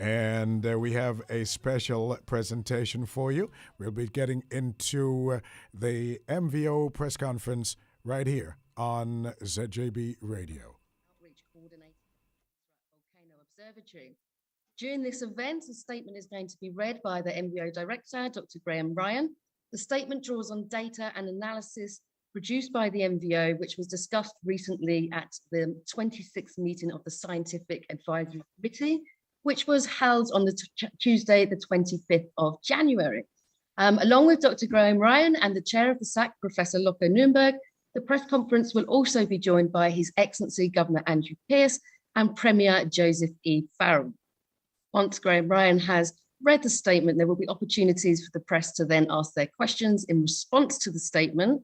And we have a special presentation for you. We'll be getting into the MVO press conference right here on ZJB Radio. Outreach coordinator Volcano Observatory. During this event, a statement is going to be read by the MVO director, Dr. Graham Ryan. The statement draws on data and analysis produced by the MVO, which was discussed recently at the 26th meeting of the Scientific Advisory Committee, which was held on the Tuesday, the 25th of January. Along with Dr. Graham Ryan and the chair of the SAC, Professor Jurgen Neuberg, the press conference will also be joined by His Excellency Governor Andrew Pearce and Premier Joseph E. Farrell. Once Graham Ryan has read the statement, there will be opportunities for the press to then ask their questions in response to the statement.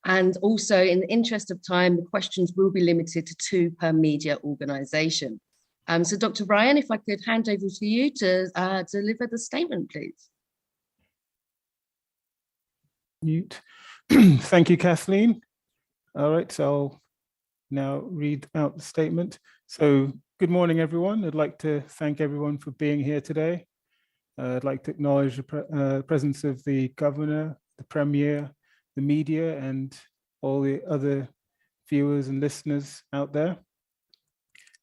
And also, in the interest of time, the questions will be limited to 2 per media organisation. So Dr. Ryan, if I could hand over to you to deliver the statement, please. Mute. Thank you, Kathleen. All right, so I'll now read out the statement. So good morning, everyone. I'd like to thank everyone for being here today. I'd like to acknowledge the presence of the Governor, the Premier, the media, and all the other viewers and listeners out there.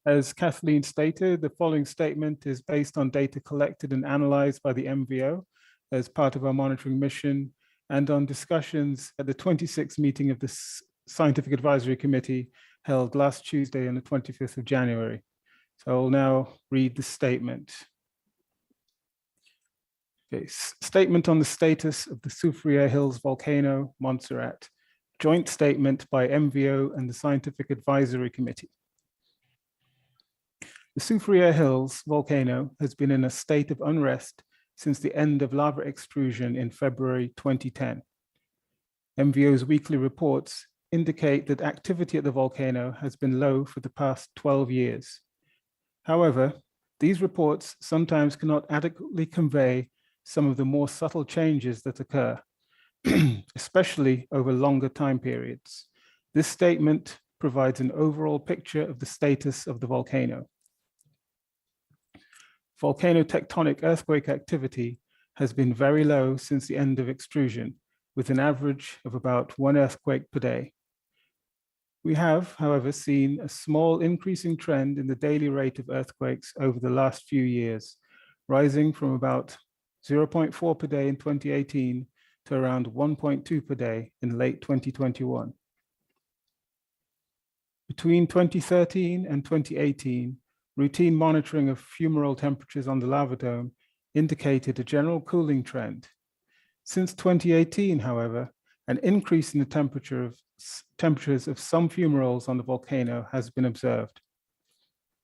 As Kathleen stated, the following statement is based on data collected and analyzed by the MVO as part of our monitoring mission and on discussions at the 26th meeting of the Scientific Advisory Committee held last Tuesday on the 25th of January. So I'll now read the statement. Okay, statement on the status of the Sufferier Hills volcano, Monserrat. Joint statement by MVO and the Scientific Advisory Committee. The Sufferier Hills volcano has been in a state of unrest since the end of lava extrusion in February 2010. MVO's weekly reports indicate that activity at the volcano has been low for the past 12 years. However, these reports sometimes cannot adequately convey some of the more subtle changes that occur, especially over longer time periods. This statement provides an overall picture of the status of the volcano. Volcano tectonic earthquake activity has been very low since the end of extrusion, with an average of about 1 earthquake per day. We have, however, seen a small increasing trend in the daily rate of earthquakes over the last few years, rising from about 0.4 per day in 2018 to around 1.2 per day in late 2021. Between 2013 and 2018, routine monitoring of fumarole temperatures on the lava dome indicated a general cooling trend. Since 2018, however, an increase in the temperatures of some fumaroles on the volcano has been observed.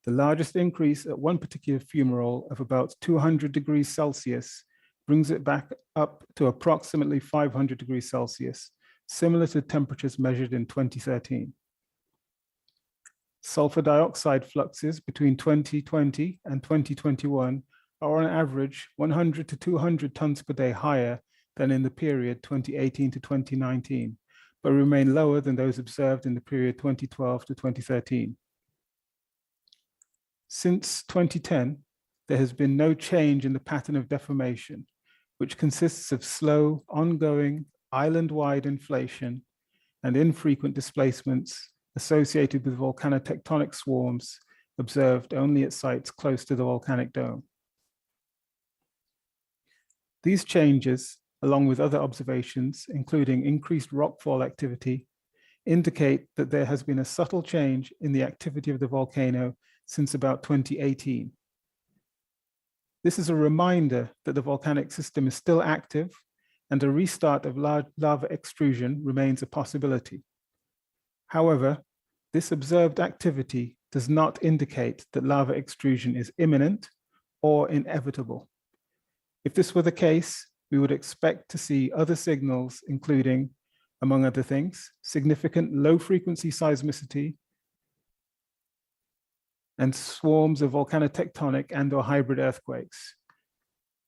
The largest increase at one particular fumarole of about 200 degrees Celsius brings it back up to approximately 500 degrees Celsius, similar to temperatures measured in 2013. Sulfur dioxide fluxes between 2020 and 2021 are on average 100 to 200 tons per day higher than in the period 2018 to 2019, but remain lower than those observed in the period 2012 to 2013. Since 2010, there has been no change in the pattern of deformation, which consists of slow, ongoing, island-wide inflation and infrequent displacements associated with volcanotectonic swarms observed only at sites close to the volcanic dome. These changes, along with other observations, including increased rockfall activity, indicate that there has been a subtle change in the activity of the volcano since about 2018. This is a reminder that the volcanic system is still active and a restart of lava extrusion remains a possibility. However, this observed activity does not indicate that lava extrusion is imminent or inevitable. If this were the case, we would expect to see other signals, including, among other things, significant low-frequency seismicity and swarms of volcanotectonic and/or hybrid earthquakes.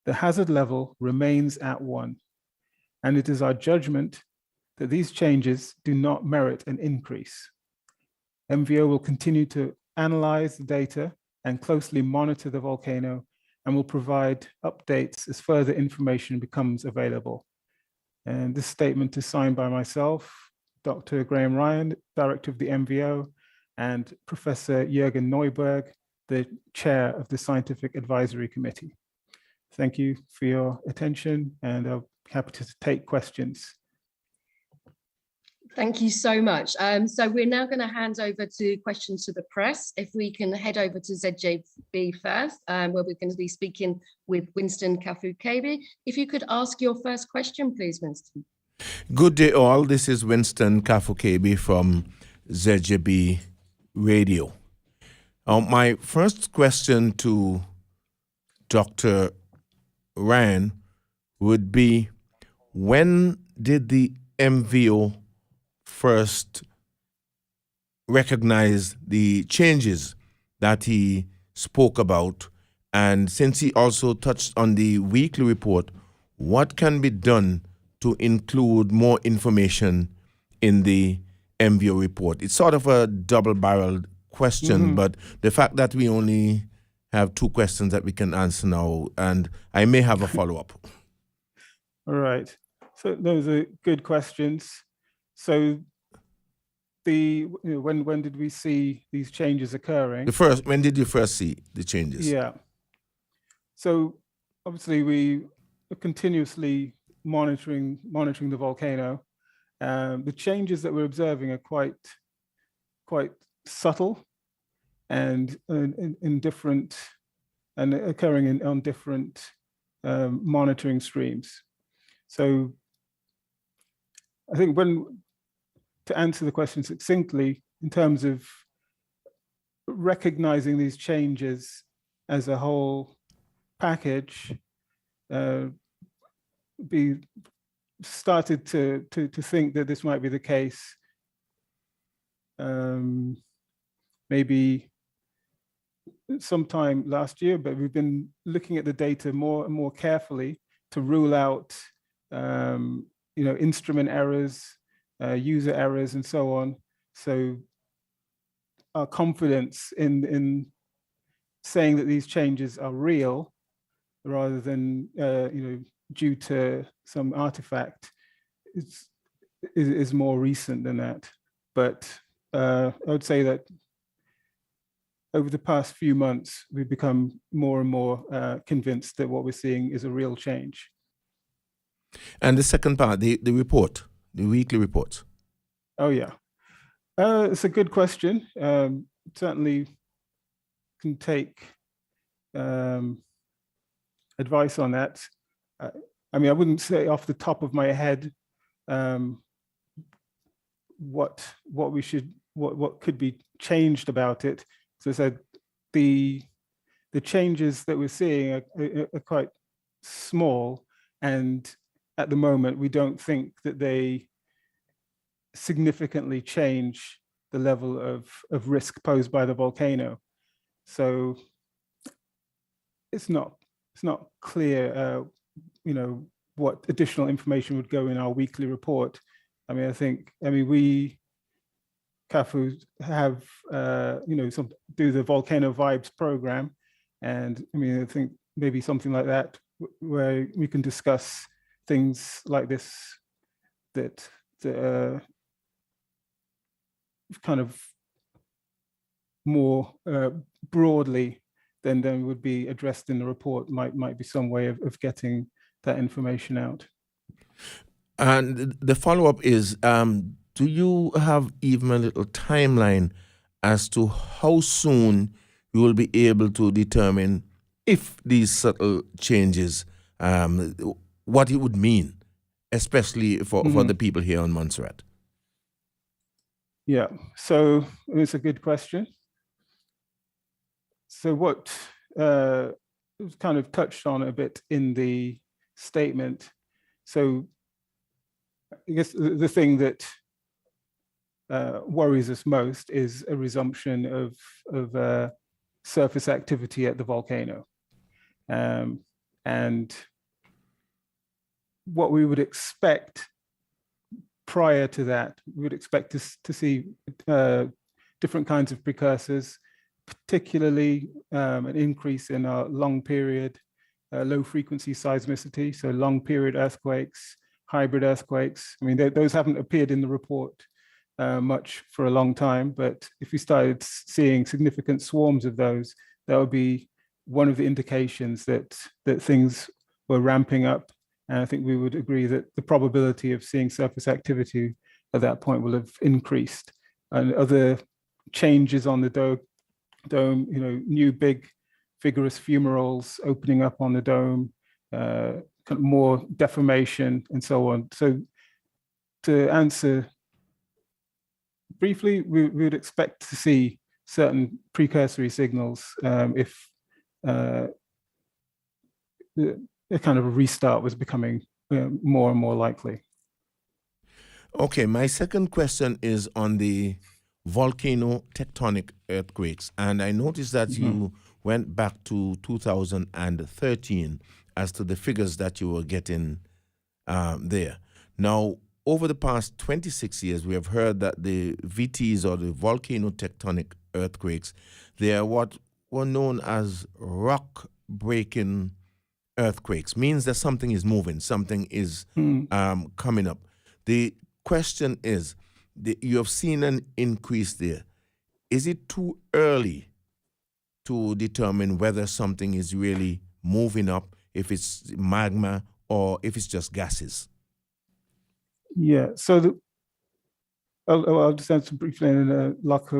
The hazard level remains at 1, and it is our judgment that these changes do not merit an increase. MVO will continue to analyze the data and closely monitor the volcano and will provide updates as further information becomes available. And this statement is signed by myself, Dr. Graham Ryan, Director of the MVO, and Professor Jurgen Neuberg, the Chair of the Scientific Advisory Committee. Thank you for your attention, and I'm happy to take questions. Thank you so much. So we're now going to hand over to questions to the press. If we can head over to ZJB first, where we're going to be speaking with Winston Kafu-Kabi. If you could ask your first question, please, Winston. Good day all. This is Winston Kafu-Kabi from ZJB Radio. My first question to Dr. Ryan would be, when did the MVO first recognize the changes that he spoke about? And since he also touched on the weekly report, what can be done to include more information in the MVO report? It's sort of a double-barreled question, but the fact that we only have 2 questions that we can answer now, and I may have a follow-up. All right. So those are good questions. So when did we see these changes occurring? When did you first see the changes? Yeah. So obviously we are continuously monitoring the volcano. The changes that we're observing are quite subtle and in different and occurring on different monitoring streams. So I think to answer the question succinctly, in terms of recognizing these changes as a whole package, we started to think that this might be the case maybe sometime last year, but we've been looking at the data more and more carefully to rule out instrument errors, user errors, and so on. So our confidence in saying that these changes are real rather than due to some artifact is more recent than that. But I would say that over the past few months, we've become more and more convinced that what we're seeing is a real change. And the second part, the report, the weekly report. Oh, yeah. It's a good question. Certainly can take advice on that. I mean, I wouldn't say off the top of my head what could be changed about it. So I said the changes that we're seeing are quite small, and at the moment we don't think that they significantly change the level of risk posed by the volcano. So it's not clear what additional information would go in our weekly report. I mean, we CAFU have do the Volcano Vibes program, and I mean, I think maybe something like that where we can discuss things like this that kind of more broadly than would be addressed in the report. Might be some way of getting that information out. And the follow-up is, do you have even a little timeline as to how soon you will be able to determine if these subtle changes, what it would mean, especially for the people here on Monserrat? Yeah, so it's a good question. So what was kind of touched on a bit in the statement. So I guess the thing that worries us most is a resumption of surface activity at the volcano. And what we would expect prior to that, we would expect to see different kinds of precursors, particularly an increase in our long period low frequency seismicity, so long period earthquakes, hybrid earthquakes. I mean, those haven't appeared in the report much for a long time, but if we started seeing significant swarms of those, that would be one of the indications that things were ramping up. And I think we would agree that the probability of seeing surface activity at that point will have increased. And other changes on the dome, new big vigorous fumaroles opening up on the dome, kind of more deformation and so on. So to answer briefly, we would expect to see certain precursory signals if a kind of a restart was becoming more and more likely. Okay, my second question is on the volcano tectonic earthquakes. And I noticed that you went back to 2013 as to the figures that you were getting there. Now, over the past 26 years, we have heard that the VTs, or the volcano tectonic earthquakes, they are what were known as rock-breaking earthquakes. Means that something is moving, something is coming up. The question is, you have seen an increase there. Is it too early to determine whether something is really moving up, if it's magma or if it's just gases? Yeah, so I'll just answer briefly and then Locke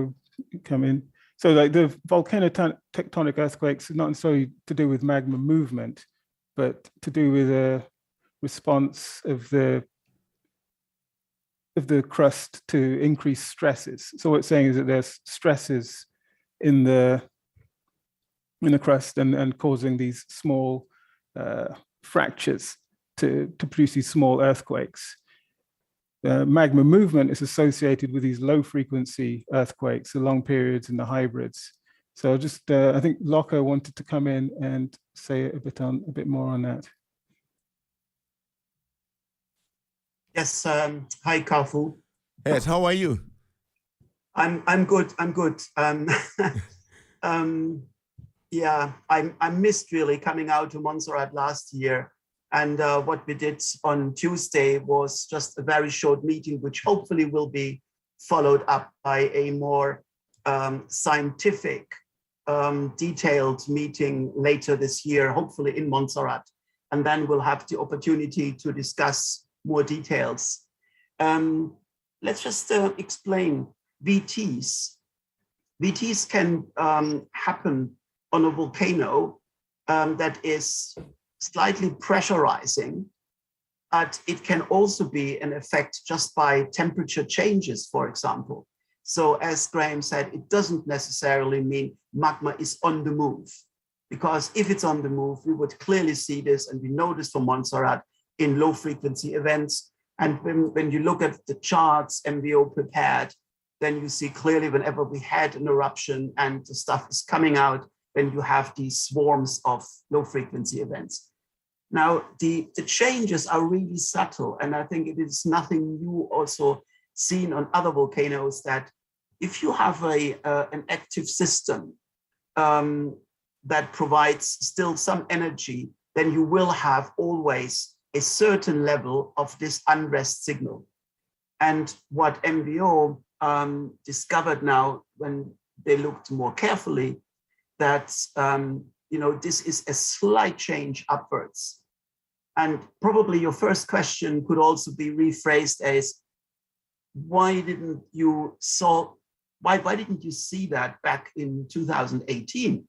come in. So like the volcano tectonic earthquakes are not necessarily to do with magma movement, but to do with a response of the crust to increased stresses. So what it's saying is that there's stresses in the crust and causing these small fractures to produce these small earthquakes. Magma movement is associated with these low frequency earthquakes, the long periods and the hybrids. So just, I think Locke wanted to come in and say a bit more on that. Yes, hi, Kafu. Yes, how are you? I'm good. Yeah, I missed really coming out to Monserrat last year. And what we did on Tuesday was just a very short meeting, which hopefully will be followed up by a more scientific, detailed meeting later this year, hopefully in Montserrat. And then we'll have the opportunity to discuss more details. Let's just explain VTs. VTs can happen on a volcano that is slightly pressurizing, but it can also be an effect just by temperature changes, for example. So as Graham said, it doesn't necessarily mean magma is on the move, because if it's on the move, we would clearly see this, and we know this from Montserrat in low frequency events. And when you look at the charts MVO prepared, then you see clearly whenever we had an eruption and the stuff is coming out, then you have these swarms of low frequency events. Now, the changes are really subtle, and I think it is nothing new also seen on other volcanoes, that if you have an active system that provides still some energy, then you will have always a certain level of this unrest signal. And what MVO discovered now when they looked more carefully, that this is a slight change upwards. And probably your first question could also be rephrased as, why didn't you see that back in 2018?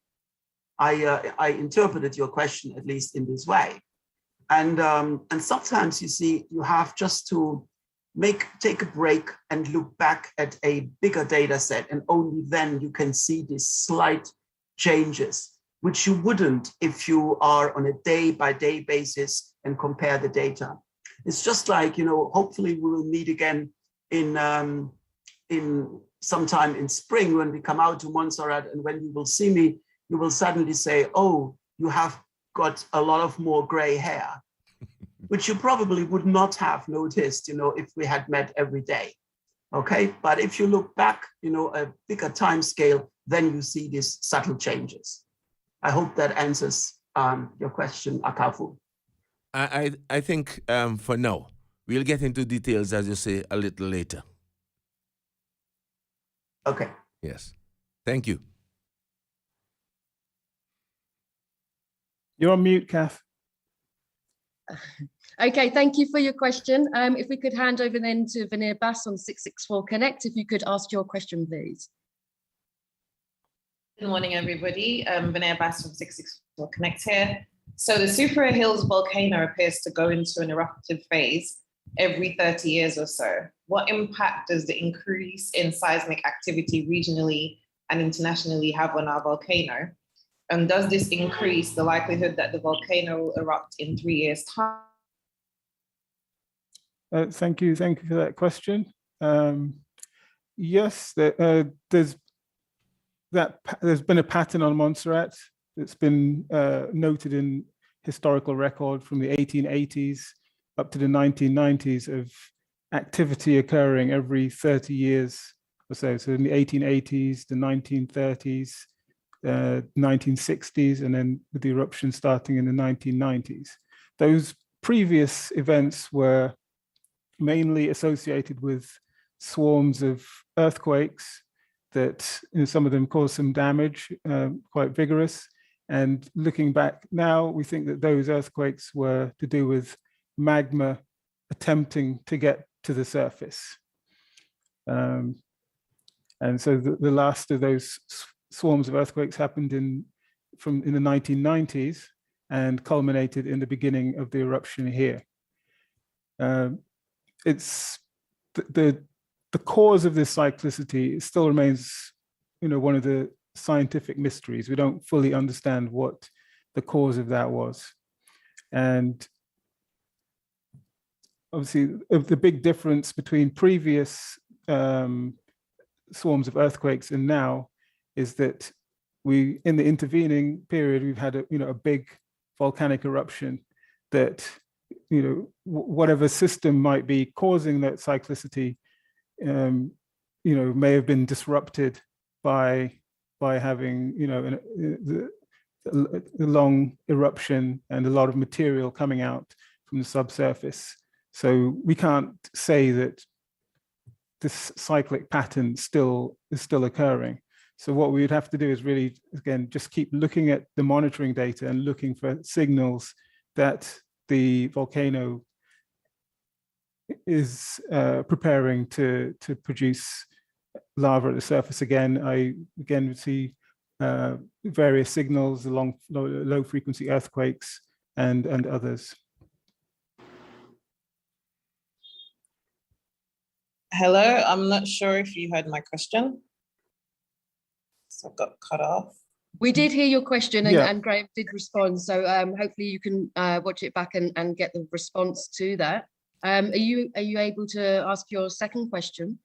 I interpreted your question at least in this way. And sometimes you see, you have just to take a break and look back at a bigger data set, and only then you can see these slight changes, which you wouldn't if you are on a day-by-day basis and compare the data. It's just like, hopefully we will meet again in sometime in spring when we come out to Montserrat, and when you will see me, you will suddenly say, oh, you have got a lot of more gray hair, which you probably would not have noticed, if we had met every day. Okay, but if you look back, a bigger time scale, then you see these subtle changes. I hope that answers your question, Akafu. I think for now, we'll get into details, as you say, a little later. Okay. Yes. Thank you. You're on mute, Kath. Okay, thank you for your question. If we could hand over then to Veneer Bass on 664 Connect, if you could ask your question, please. Good morning, everybody. Veneer Bass from 664 Connect here. So the Sufferier Hills volcano appears to go into an eruptive phase every 30 years or so. What impact does the increase in seismic activity regionally and internationally have on our volcano? And does this increase the likelihood that the volcano will erupt in 3 years' time? Thank you for that question. Yes, there's been a pattern on Monserrat that's been noted in historical record from the 1880s up to the 1990s of activity occurring every 30 years or so. So in the 1880s, the 1930s, 1960s, and then with the eruption starting in the 1990s. Those previous events were mainly associated with swarms of earthquakes that, you know, some of them caused some damage, quite vigorous. And looking back now, we think that those earthquakes were to do with magma attempting to get to the surface. And so the last of those swarms of earthquakes happened in the 1990s and culminated in the beginning of the eruption here. It's the cause of this cyclicity still remains, you know, one of the scientific mysteries. We don't fully understand what the cause of that was. And obviously, the big difference between previous swarms of earthquakes and now is that in the intervening period, we've had a big volcanic eruption that, you know, whatever system might be causing that cyclicity, you know, may have been disrupted by having, you know, a long eruption and a lot of material coming out from the subsurface. So we can't say that this cyclic pattern is still occurring. So what we would have to do is really, again, just keep looking at the monitoring data and looking for signals that the volcano is preparing to produce lava at the surface again. I again see various signals along low frequency earthquakes and others. Hello, I'm not sure if you heard my question. So I got cut off. We did hear your question, and, Yeah. and Graham did respond. So hopefully you can watch it back and get the response to that. Are you able to ask your second question?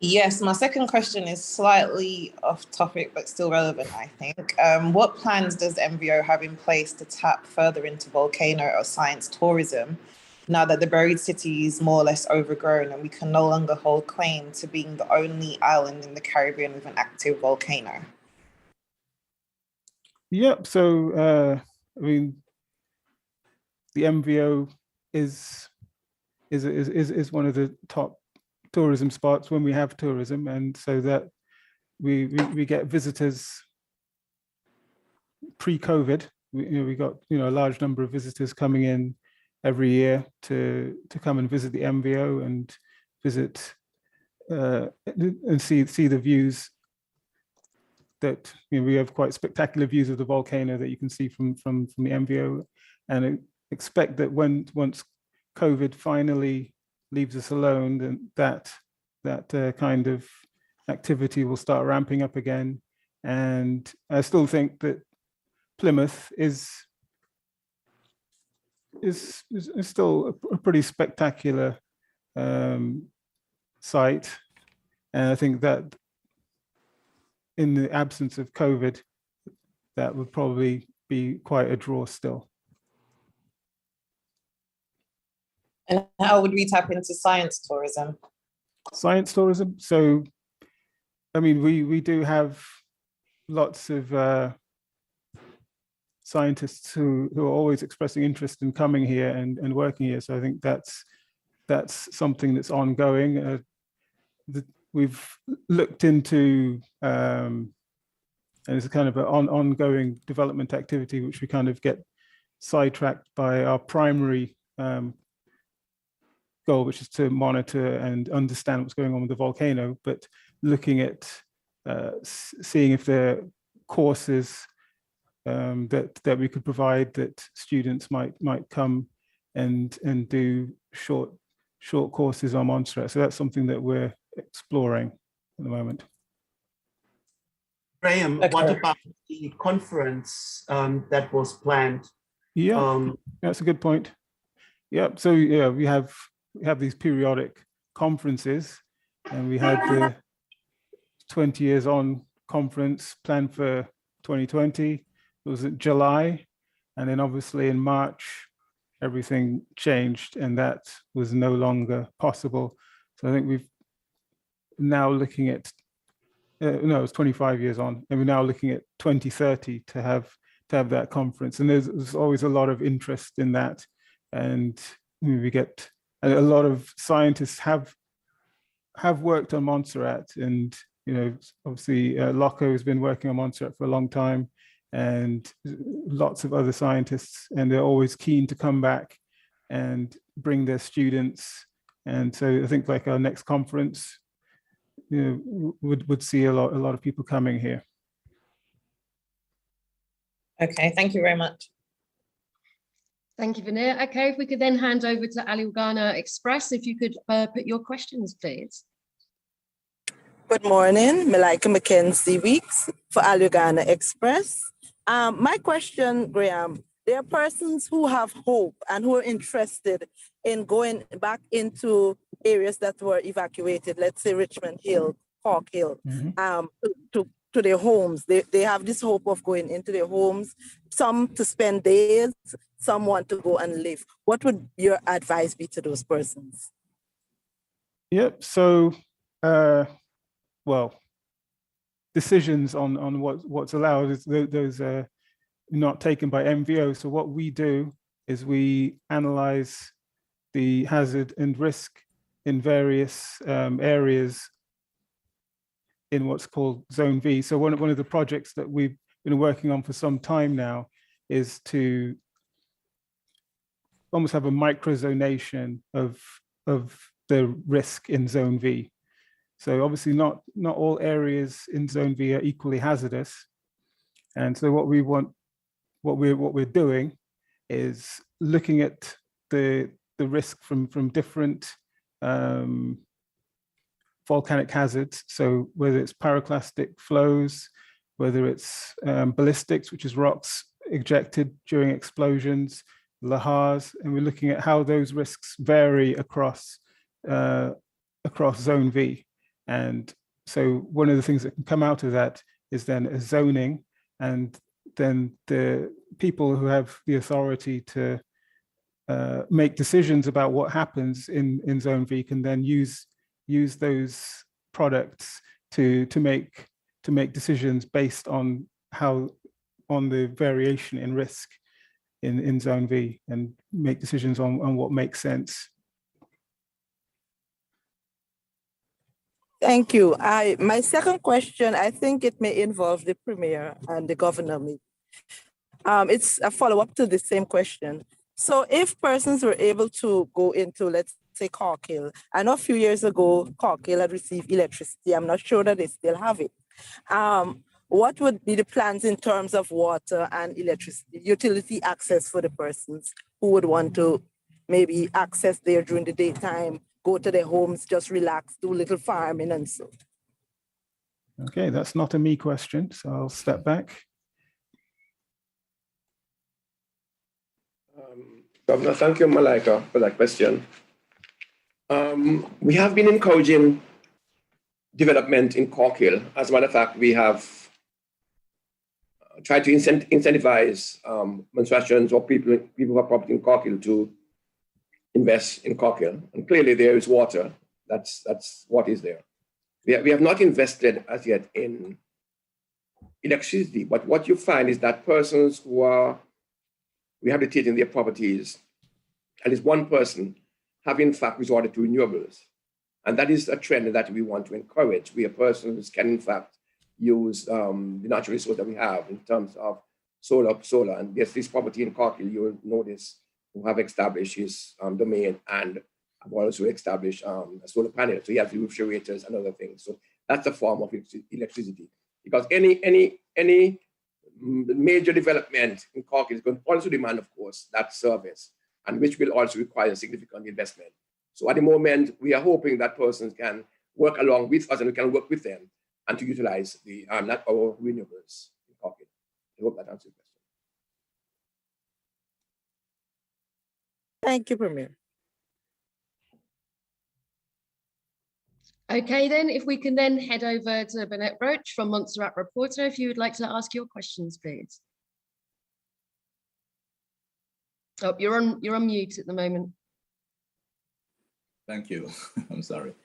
Yes, my second question is slightly off topic, but still relevant, I think. What plans does MVO have in place to tap further into volcano or science tourism now that the buried city is more or less overgrown and we can no longer hold claim to being the only island in the Caribbean with an active volcano? Yep. So, I mean, the MVO is one of the top tourism spots when we have tourism, and so that we get visitors. Pre-COVID, we got a large number of visitors coming in every year to come and visit the MVO and visit and see the views that we have quite spectacular views of the volcano that you can see from the MVO, and I expect that once COVID finally leaves us alone, then that kind of activity will start ramping up again. And I still think that Plymouth is still a pretty spectacular site, and I think that in the absence of COVID, that would probably be quite a draw still. And how would we tap into science tourism? Science tourism. So, I mean, we do have lots of scientists who are always expressing interest in coming here and working here. So I think that's something that's ongoing. We've looked into, and it's a kind of an ongoing development activity, which we kind of get sidetracked by our primary goal, which is to monitor and understand what's going on with the volcano, but looking at seeing if there are courses that we could provide that students might come and do short courses on Monserrat. So that's something that we're exploring at the moment. Graham, what about the conference that was planned? Yeah, that's a good point. Yeah, so yeah, we have these periodic conferences, and we had the 20 years on conference planned for 2020. It was in July, and then obviously in March, everything changed, and that was no longer possible. So I think we've now looking at, no, it's 25 years on, and we're now looking at 2030 to have that conference. And there's always a lot of interest in that, and we get a lot of scientists have worked on Monserrat, and obviously Loco has been working on Monserrat for a long time, and lots of other scientists, and they're always keen to come back and bring their students. And so I think like our next conference, would see a lot of people coming here. Okay, thank you very much. Thank you, Veneer. Okay, if we could then hand over to Aliugana Express, if you could put your questions, please. Good morning, Malika Mackenzie Weeks for Aliugana Express. My question, Graham, there are persons who have hope and who are interested in going back into areas that were evacuated, let's say Richmond Hill, Cork Hill, to their homes. They have this hope of going into their homes, some to spend days, some want to go and live. What would your advice be to those persons? Yep, so, well, decisions on what's allowed, those are not taken by MVO. So what we do is we analyze the hazard and risk in various areas in what's called Zone V. So one of the projects that we've been working on for some time now is to almost have a microzonation of the risk in Zone V. So obviously not all areas in Zone V are equally hazardous. And so what we're doing is looking at the risk from different volcanic hazards. So whether it's pyroclastic flows, whether it's ballistics, which is rocks ejected during explosions, lahars, and we're looking at how those risks vary across Zone V. And so one of the things that can come out of that is then a zoning, and then the people who have the authority to make decisions about what happens in Zone V can then use those products to make decisions based on the variation in risk in Zone V, and make decisions on what makes sense. Thank you. My second question, I think it may involve the Premier and the Governor. It's a follow-up to the same question. So if persons were able to go into, let's say, Cork Hill, I know a few years ago, Cork Hill had received electricity. I'm not sure that they still have it. What would be the plans in terms of water and electricity, utility access for the persons who would want to maybe access there during the daytime, go to their homes, just relax, do a little farming and so? Okay, that's not a me question, so I'll step back. Governor, thank you, Malika, for that question. We have been encouraging development in Cork Hill. As a matter of fact, we have tried to incentivize Monserratians or people who have property in Cork Hill to invest in Cork Hill. And clearly there is water. That's what is there. We have not invested as yet in electricity. But what you find is that persons who are rehabilitating their properties, at least one person, have in fact resorted to renewables. And that is a trend that we want to encourage, where persons can in fact use the natural resource that we have in terms of solar. And there's this property in Corkhill, you'll notice, who have established his domain and have also established a solar panel. So he has refrigerators and other things. So that's a form of electricity. Because any major development in Cork is going to also demand, of course, that service, and which will also require significant investment. So at the moment, we are hoping that persons can work along with us and we can work with them and to utilize the our renewables in Cork. I hope that answers your question. Thank you, Premier. Okay, then, if we can then head over to Bernette Roach from Montserrat Reporter, if you would like to ask your questions, please. Oh, you're on mute at the moment. Thank you. I'm sorry.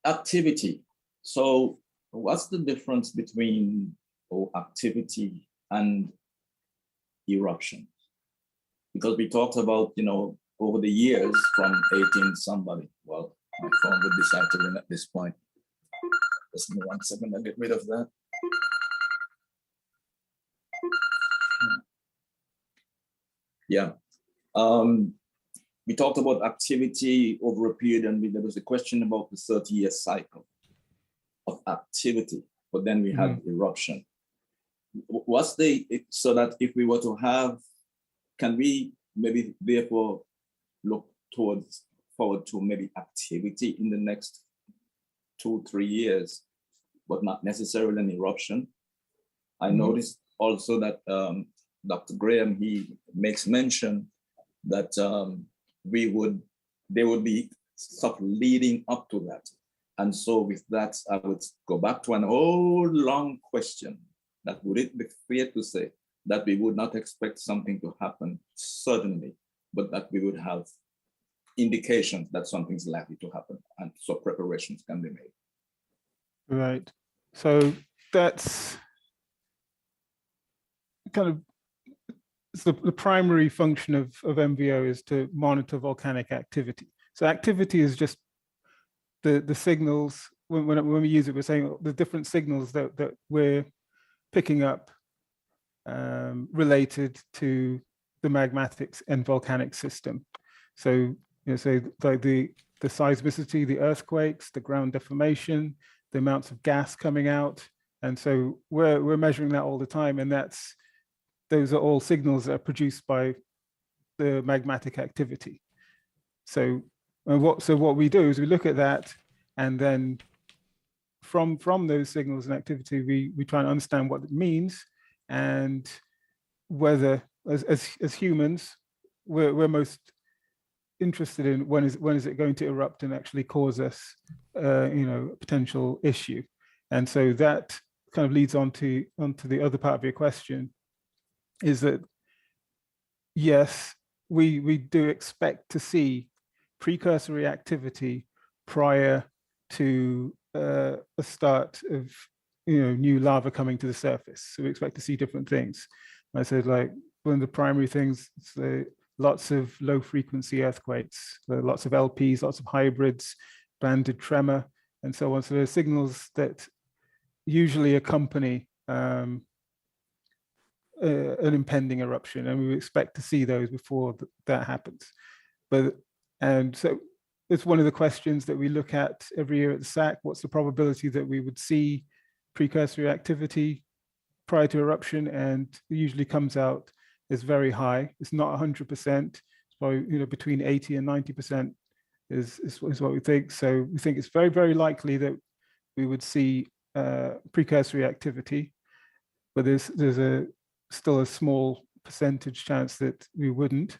Activity. So what's the difference between activity and eruption? Because we talked about, over the years from 18 somebody. Well, my phone would decide to ring at this point. Just give me 1 second, I'll get rid of that. Yeah. We talked about activity over a period, and there was a question about the 30-year cycle of activity, but then we had eruption. What's so that if we were to have, can we maybe therefore look forward to maybe activity in the next 2-3 years, but not necessarily an eruption? I noticed also that Dr. Graham, he makes mention that there would be stuff leading up to that. And so with that, I would go back to an old long question, that would it be fair to say that we would not expect something to happen suddenly, but that we would have indications that something's likely to happen, and so preparations can be made. Right. So that's kind of the primary function of MVO is to monitor volcanic activity. So activity is just the signals. When we use it, we're saying the different signals that we're picking up related to the magmatic and volcanic system. So say like the seismicity, the earthquakes, the ground deformation, the amounts of gas coming out, and so we're measuring that all the time, and those are all signals that are produced by the magmatic activity. So what we do is we look at that, and then from those signals and activity, we try and understand what it means, and whether as humans we're most interested in when is it going to erupt and actually cause us a potential issue. And so that kind of leads onto the other part of your question, is that yes, we do expect to see precursor reactivity prior to a start of new lava coming to the surface. So we expect to see different things. I said, like, one of the primary things is lots of low frequency earthquakes, lots of LPs, lots of hybrids, banded tremor, and so on. So there are signals that usually accompany an impending eruption, and we expect to see those before that happens. And so it's one of the questions that we look at every year at the SAC. What's the probability that we would see precursor activity prior to eruption? And it usually comes out as very high. It's not 100%. It's probably between 80 and 90% is what we think. So we think it's very, very likely that we would see precursor reactivity, but there's still a small percentage chance that we wouldn't.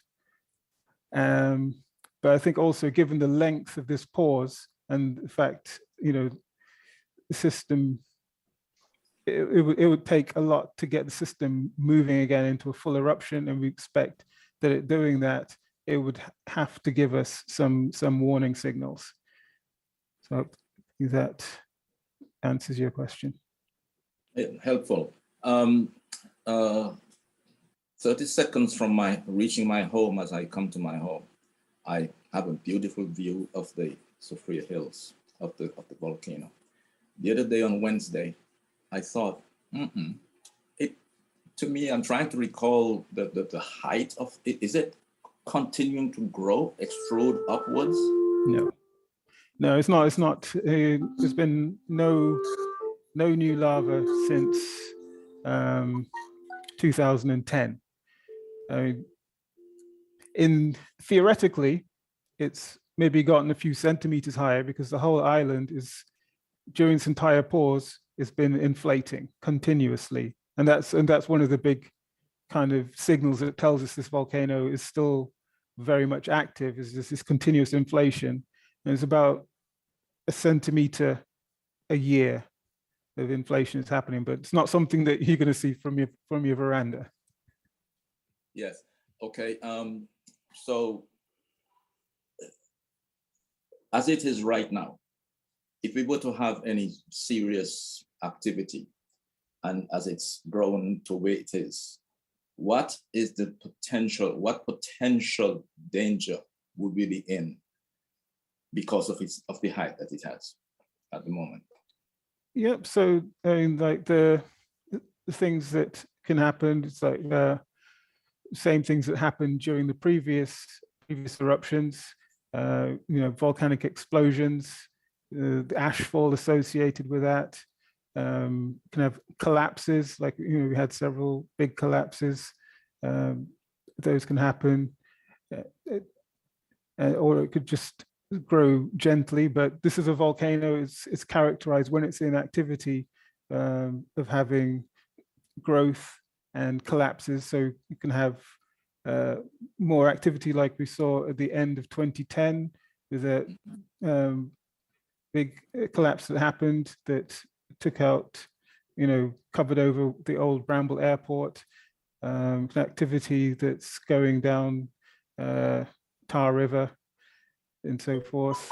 But I think also, given the length of this pause and the fact, the system, it would take a lot to get the system moving again into a full eruption, and we expect that doing that, it would have to give us some warning signals. So that answers your question. Helpful. 30 seconds from reaching my home, as I come to my home, I have a beautiful view of the Sufferier Hills, of the volcano. The other day on Wednesday, I thought, to me, I'm trying to recall the height of it. Is it continuing to grow, extrude upwards? No, it's not. It's not. There's been no new lava since 2010. Theoretically, it's maybe gotten a few centimeters higher because the whole island is, during its entire pause, it's been inflating continuously, and that's one of the big kind of signals that tells us this volcano is still very much active. Is this continuous inflation, and it's about a centimeter a year of inflation is happening, but it's not something that you're going to see from your veranda. Yes. Okay. So as it is right now, if we were to have any serious activity, and as it's grown to where it is, what potential danger would we be in because of the height that it has at the moment? Yep. So I mean, like the things that can happen, it's like same things that happened during the previous eruptions. Volcanic explosions, the ashfall associated with that. Can have collapses, like we had several big collapses. Those can happen, or it could just grow gently. But this is a volcano. It's characterized when it's in activity of having growth and collapses. So you can have more activity, like we saw at the end of 2010 with a big collapse that happened that took out, covered over the old Bramble Airport. Activity that's going down Tar River and so forth.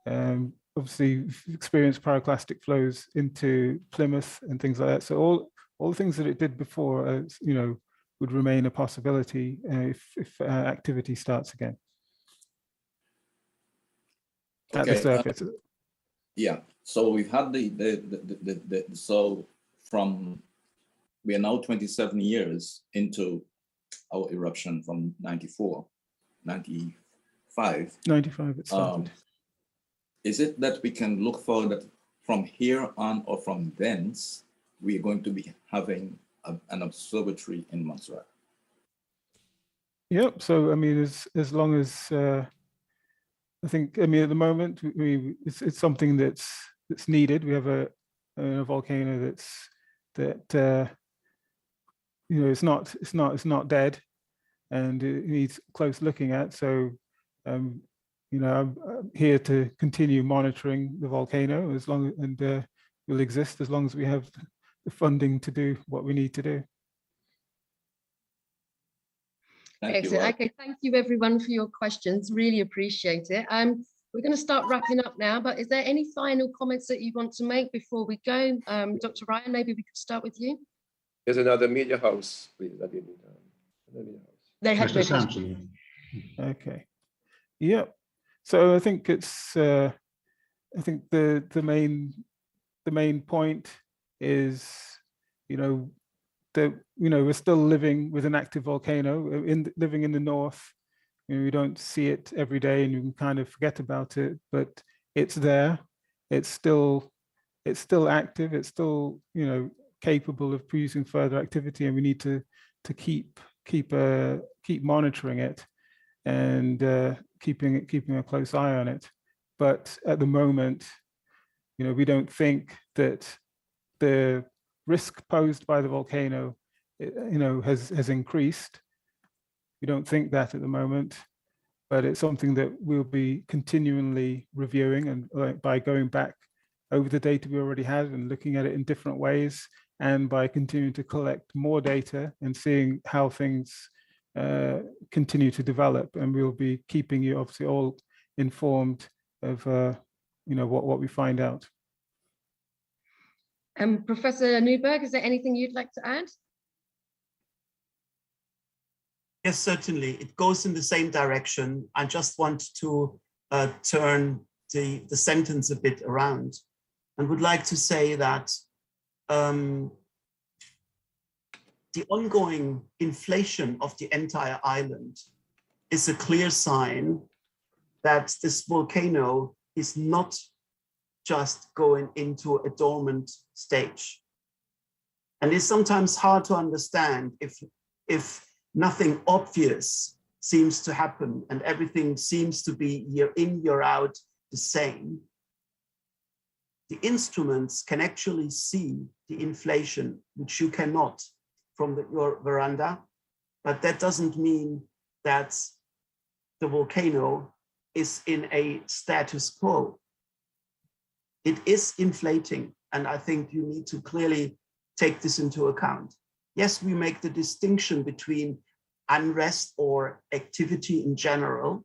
Obviously, experienced pyroclastic flows into Plymouth and things like that. So all the things that it did before, would remain a possibility if activity starts again at the surface. Yeah. So we've had so we are now 27 years into our eruption from 95. 95 it started. Is it that we can look forward that from here on or from thence, we are going to be having an observatory in Monserrat? Yep. So, I mean, as long as, I think, at the moment, it's something that's needed. We have a volcano it's not dead, and it needs close looking at. So, I'm here to continue monitoring the volcano will exist as long as we have the funding to do what we need to do. Excellent. Okay, thank you everyone for your questions. Really appreciate it. We're going to start wrapping up now, but is there any final comments that you want to make before we go? Dr. Ryan, maybe we could start with you. There's another media house, please. They have Mr. Sampson. Okay. Yeah. So I think it's I think the main point is that we're still living with an active volcano living in the north. We don't see it every day and you can kind of forget about it, but it's there. It's still active. It's still capable of producing further activity, and we need to keep monitoring it and keeping a close eye on it. But at the moment, we don't think that the risk posed by the volcano, has increased. We don't think that at the moment, but it's something that we'll be continually reviewing, and by going back over the data we already had and looking at it in different ways, and by continuing to collect more data and seeing how things continue to develop. And we'll be keeping you obviously all informed of what we find out. Professor Neuberg, is there anything you'd like to add? Yes, certainly. It goes in the same direction. I just want to turn the sentence a bit around and would like to say that the ongoing inflation of the entire island is a clear sign that this volcano is not just going into a dormant stage. And it's sometimes hard to understand if nothing obvious seems to happen and everything seems to be year in, year out the same. The instruments can actually see the inflation, which you cannot from your veranda, but that doesn't mean that the volcano is in a status quo. It is inflating, and I think you need to clearly take this into account. Yes, we make the distinction between unrest or activity in general,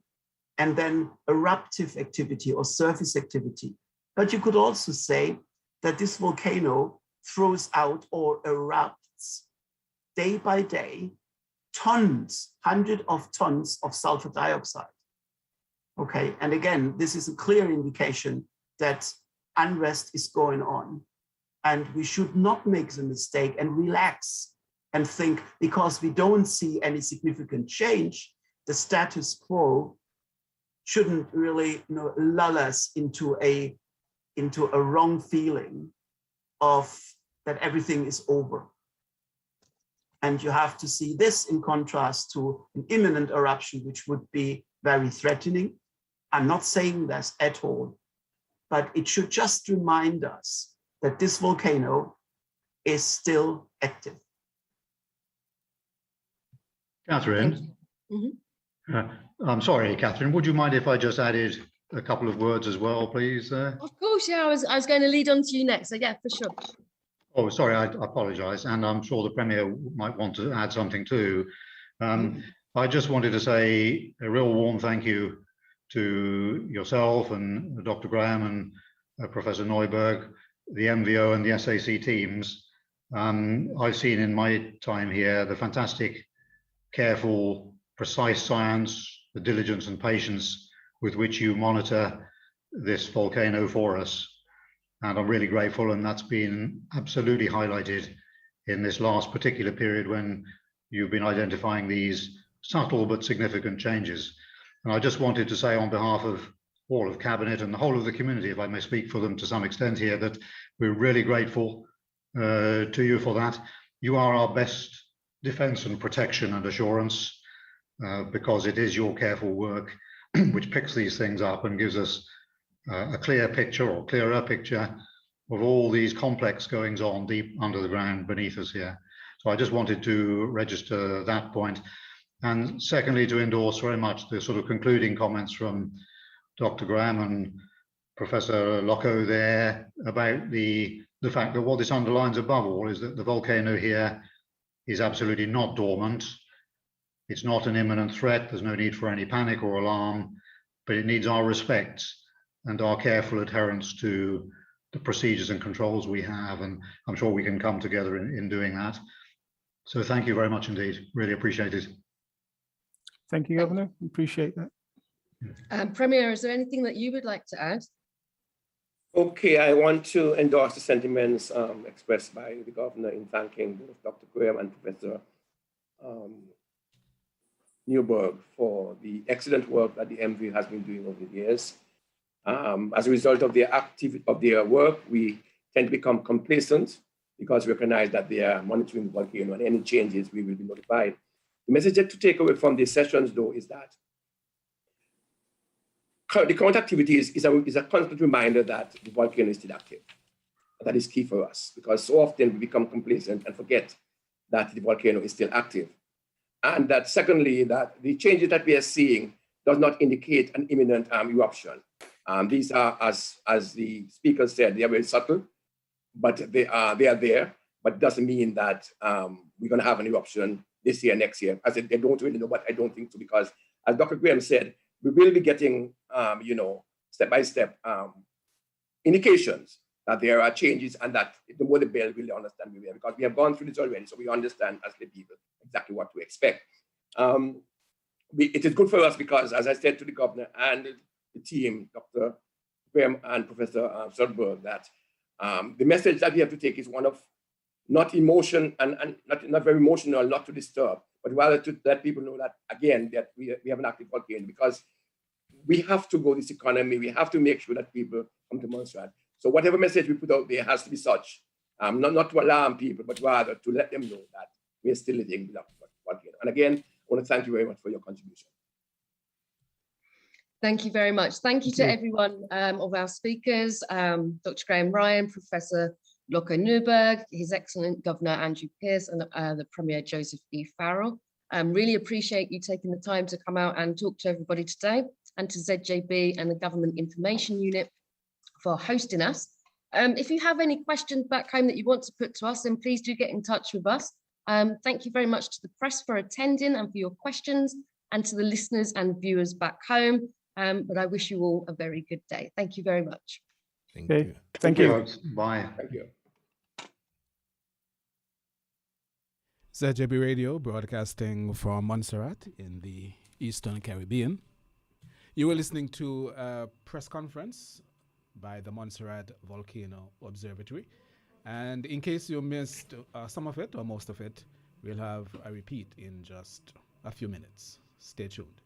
and then eruptive activity or surface activity. But you could also say that this volcano throws out or erupts day by day tons, hundreds of tons of sulfur dioxide. Okay, and again, this is a clear indication that unrest is going on. And we should not make the mistake and relax and think because we don't see any significant change, the status quo shouldn't really lull us into a wrong feeling of that everything is over. And you have to see this in contrast to an imminent eruption, which would be very threatening. I'm not saying this at all, but it should just remind us that this volcano is still active. Catherine, I'm sorry, Catherine, would you mind if I just added a couple of words as well, please? Of course, yeah, I was going to lead on to you next, so yeah, for sure. Oh, sorry, I apologise, and I'm sure the Premier might want to add something too. I just wanted to say a real warm thank you to yourself and Dr. Graham and Professor Neuberg, the MVO and the SAC teams. I've seen in my time here the fantastic, careful, precise science, the diligence and patience with which you monitor this volcano for us. And I'm really grateful, and that's been absolutely highlighted in this last particular period when you've been identifying these subtle but significant changes. And I just wanted to say on behalf of all of Cabinet and the whole of the community, if I may speak for them to some extent here, that we're really grateful to you for that. You are our best defense and protection and assurance because it is your careful work which picks these things up and gives us a clear picture or clearer picture of all these complex goings on deep under the ground beneath us here. So I just wanted to register that point. And secondly, to endorse very much the sort of concluding comments from Dr. Graham and Professor Locko there about the fact that what this underlines above all is that the volcano here is absolutely not dormant. It's not an imminent threat. There's no need for any panic or alarm, but it needs our respect and our careful adherence to the procedures and controls we have. And I'm sure we can come together in doing that. So thank you very much indeed. Really appreciate it. Thank you, Governor. Appreciate that. Premier, is there anything that you would like to add? Okay, I want to endorse the sentiments expressed by the Governor in thanking both Dr. Graham and Professor Neuberg for the excellent work that the MV has been doing over the years. As a result of their work, we tend to become complacent because we recognize that they are monitoring the volcano and any changes we will be notified. The message to take away from these sessions, though, is that the current activity is a constant reminder that the volcano is still active. That is key for us because so often we become complacent and forget that the volcano is still active. And that secondly, that the changes that we are seeing does not indicate an imminent eruption. These are, as the speaker said, they are very subtle, but they are there, but it doesn't mean that we're going to have an eruption this year, next year. I said, they don't really know, but I don't think so, because as Dr. Graham said, we will be getting, step-by-step indications that there are changes and that the more the bill will understand where we are, because we have gone through this already, so we understand as the people exactly what to expect. It is good for us because, as I said to the governor and the team, Dr. Graham and Professor Sudberg, that the message that we have to take is one of not emotion and not very emotional, not to disturb, but rather to let people know that, again, that we have an active volcano, because we have to grow this economy. We have to make sure that people come to Montserrat. So whatever message we put out there has to be such, not to alarm people, but rather to let them know that we're still living without volcano. And again, I want to thank you very much for your contribution. Thank you very much. Thank you to everyone of our speakers, Dr. Graham Ryan, Professor Jurgen Neuberg, His Excellent Governor Andrew Pearce, and the Premier Joseph E. Farrell. Really appreciate you taking the time to come out and talk to everybody today, and to ZJB and the Government Information Unit for hosting us. If you have any questions back home that you want to put to us, then please do get in touch with us. Thank you very much to the press for attending and for your questions, and to the listeners and viewers back home. But I wish you all a very good day. Thank you very much. Thank you. Thank you. Bye. Thank you. ZJB Radio, broadcasting from Montserrat in the Eastern Caribbean. You were listening to a press conference by the Montserrat Volcano Observatory. And in case you missed some of it or most of it, we'll have a repeat in just a few minutes. Stay tuned.